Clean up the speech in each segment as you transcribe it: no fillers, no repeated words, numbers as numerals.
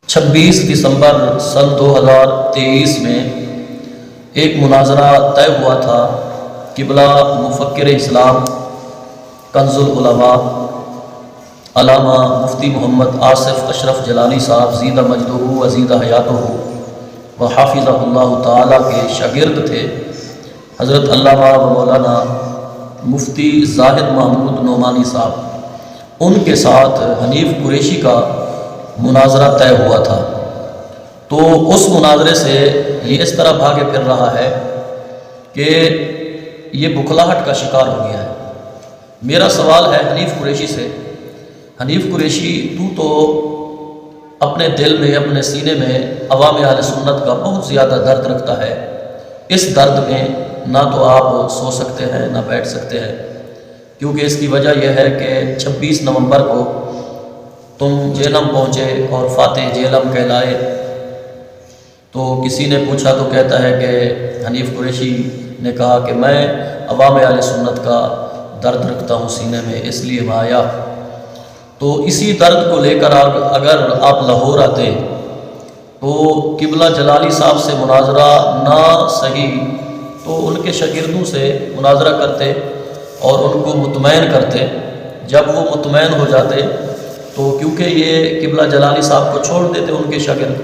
26 دسمبر سن 2023 میں ایک مناظرہ طے ہوا تھا قبلہ مفکر اسلام کنز العلماء علامہ مفتی محمد آصف اشرف جلانی صاحب زیدہ مجدہ وزیدہ حیاتہ و حافظہ اللہ تعالیٰ کے شاگرد تھے حضرت علامہ و مولانا مفتی زاہد محمود نعمانی صاحب، ان کے ساتھ حنیف قریشی کا مناظرہ طے ہوا تھا۔ تو اس مناظرے سے یہ اس طرح بھاگے پھر رہا ہے کہ یہ بکھلاہٹ کا شکار ہو گیا ہے۔ میرا سوال ہے حنیف قریشی سے، حنیف قریشی تو اپنے دل میں، اپنے سینے میں عوام اہل سنت کا بہت زیادہ درد رکھتا ہے۔ اس درد میں نہ تو آپ سو سکتے ہیں نہ بیٹھ سکتے ہیں، کیونکہ اس کی وجہ یہ ہے کہ 26 نومبر کو تم جہلم پہنچے اور فاتح جہلم کہلائے۔ تو کسی نے پوچھا تو کہتا ہے کہ حنیف قریشی نے کہا کہ میں عوام اہل سنت کا درد رکھتا ہوں سینے میں، اس لیے میں آیا۔ تو اسی درد کو لے کر اگر آپ لاہور آتے تو قبلہ جلالی صاحب سے مناظرہ نہ صحیح تو ان کے شاگردوں سے مناظرہ کرتے اور ان کو مطمئن کرتے۔ جب وہ مطمئن ہو جاتے تو کیونکہ یہ قبلہ جلالی صاحب کو چھوڑ دیتے ان کے شاگرد،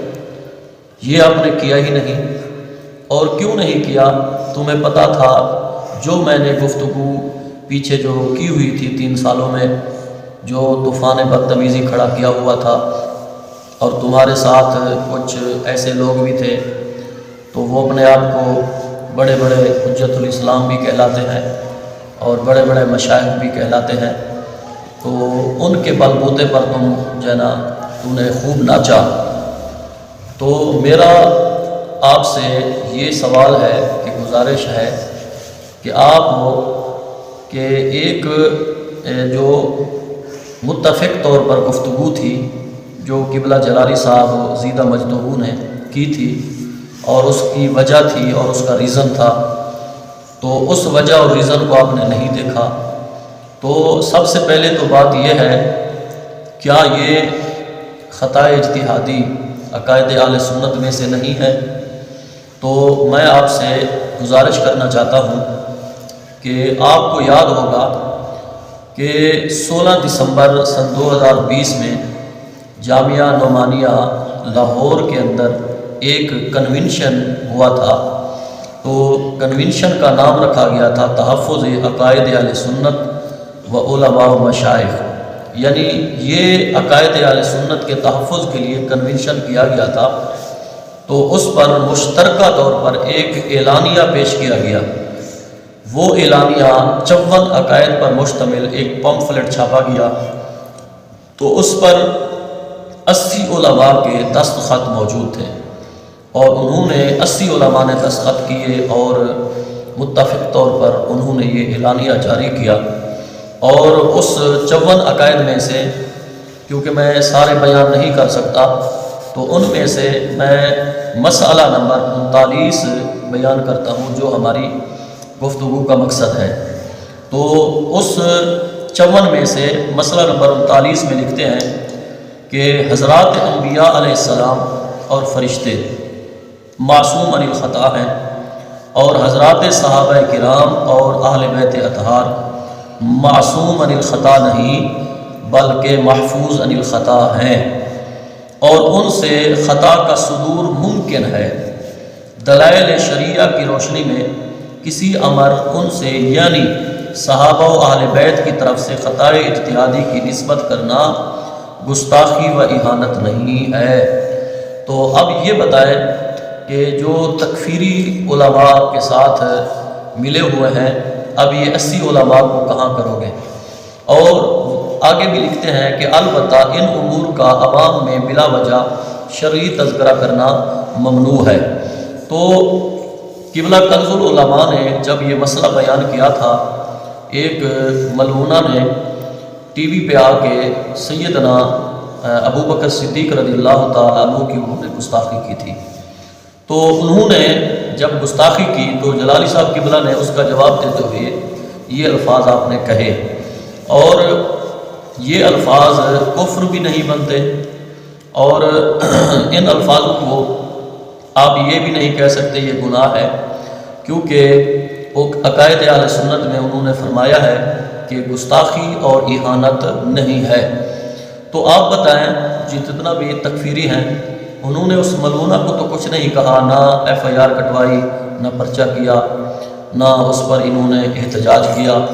یہ آپ نے کیا ہی نہیں۔ اور کیوں نہیں کیا؟ تمہیں پتہ تھا جو میں نے گفتگو پیچھے جو کی ہوئی تھی 3 سالوں میں، جو طوفان بدتمیزی کھڑا کیا ہوا تھا، اور تمہارے ساتھ کچھ ایسے لوگ بھی تھے تو وہ اپنے آپ کو بڑے بڑے حجت الاسلام بھی کہلاتے ہیں اور بڑے بڑے مشائخ بھی کہلاتے ہیں، تو ان کے بل بوتے پر تم نے خوب ناچا۔ تو میرا آپ سے یہ سوال ہے کہ گزارش ہے کہ آپ کہ ایک جو متفق طور پر گفتگو تھی جو قبلہ جلالی صاحب زیدہ مجدہ نے کی تھی، اور اس کی وجہ تھی اور اس کا ریزن تھا، تو اس وجہ اور ریزن کو آپ نے نہیں دیکھا۔ تو سب سے پہلے تو بات یہ ہے، کیا یہ خطا اجتہادی عقائد اہل سنت میں سے نہیں ہے؟ تو میں آپ سے گزارش کرنا چاہتا ہوں کہ آپ کو یاد ہوگا کہ 16 دسمبر سن 2020 میں جامعہ نعمانیہ لاہور کے اندر ایک کنونشن ہوا تھا۔ تو کنونشن کا نام رکھا گیا تھا تحفظ عقائد اہل سنت و علماء و مشائخ، یعنی یہ عقائد اہل سنت کے تحفظ کے لیے کنونشن کیا گیا تھا۔ تو اس پر مشترکہ طور پر ایک اعلانیہ پیش کیا گیا۔ وہ اعلانیہ 54 عقائد پر مشتمل ایک پمفلٹ چھاپا گیا، تو اس پر 80 علماء کے دستخط موجود تھے، اور انہوں نے 80 علماء نے دستخط کیے اور متفق طور پر انہوں نے یہ اعلانیہ جاری کیا۔ اور اس 54 عقائد میں سے، کیونکہ میں سارے بیان نہیں کر سکتا، تو ان میں سے میں مسئلہ نمبر 39 بیان کرتا ہوں جو ہماری گفتگو کا مقصد ہے۔ تو اس 54 میں سے مسئلہ نمبر 39 میں لکھتے ہیں کہ حضرات انبیاء علیہ السلام اور فرشتے معصوم عن الخطا ہیں، اور حضرات صحابہ کرام اور اہل بیت اطہار معصوم عن الخطا نہیں بلکہ محفوظ عن الخطا ہیں، اور ان سے خطا کا صدور ممکن ہے۔ دلائل شریعہ کی روشنی میں کسی امر ان سے یعنی صحابہ و اہل بیت کی طرف سے خطا اجتہادی کی نسبت کرنا گستاخی و اہانت نہیں ہے۔ تو اب یہ بتائیں کہ جو تکفیری علماء کے ساتھ ملے ہوئے ہیں، اب یہ 80 علماء کو کہاں کرو گے؟ اور آگے بھی لکھتے ہیں کہ البتہ ان امور کا عوام میں بلا وجہ شرعی تذکرہ کرنا ممنوع ہے۔ تو قبلہ کنز العلماء نے جب یہ مسئلہ بیان کیا تھا، ایک ملعونہ نے ٹی وی پہ آ کے سیدنا ابو بکر صدیق رضی اللہ تعالیٰ عنہ کی انہوں نے گستاخی کی تھی۔ تو انہوں نے جب گستاخی کی تو جلالی صاحب قبلہ نے اس کا جواب دیتے ہوئے یہ الفاظ آپ نے کہے، اور یہ الفاظ کفر بھی نہیں بنتے اور ان الفاظوں کو آپ یہ بھی نہیں کہہ سکتے یہ گناہ ہے، کیونکہ وہ عقائد اہل سنت میں انہوں نے فرمایا ہے کہ گستاخی اور اہانت نہیں ہے۔ تو آپ بتائیں جتنا بھی تکفیری ہیں انہوں نے اس ملعونہ کو تو کچھ نہیں کہا، نہ ایف آئی آر کٹوائی، نہ پرچہ کیا، نہ اس پر انہوں نے احتجاج کیا۔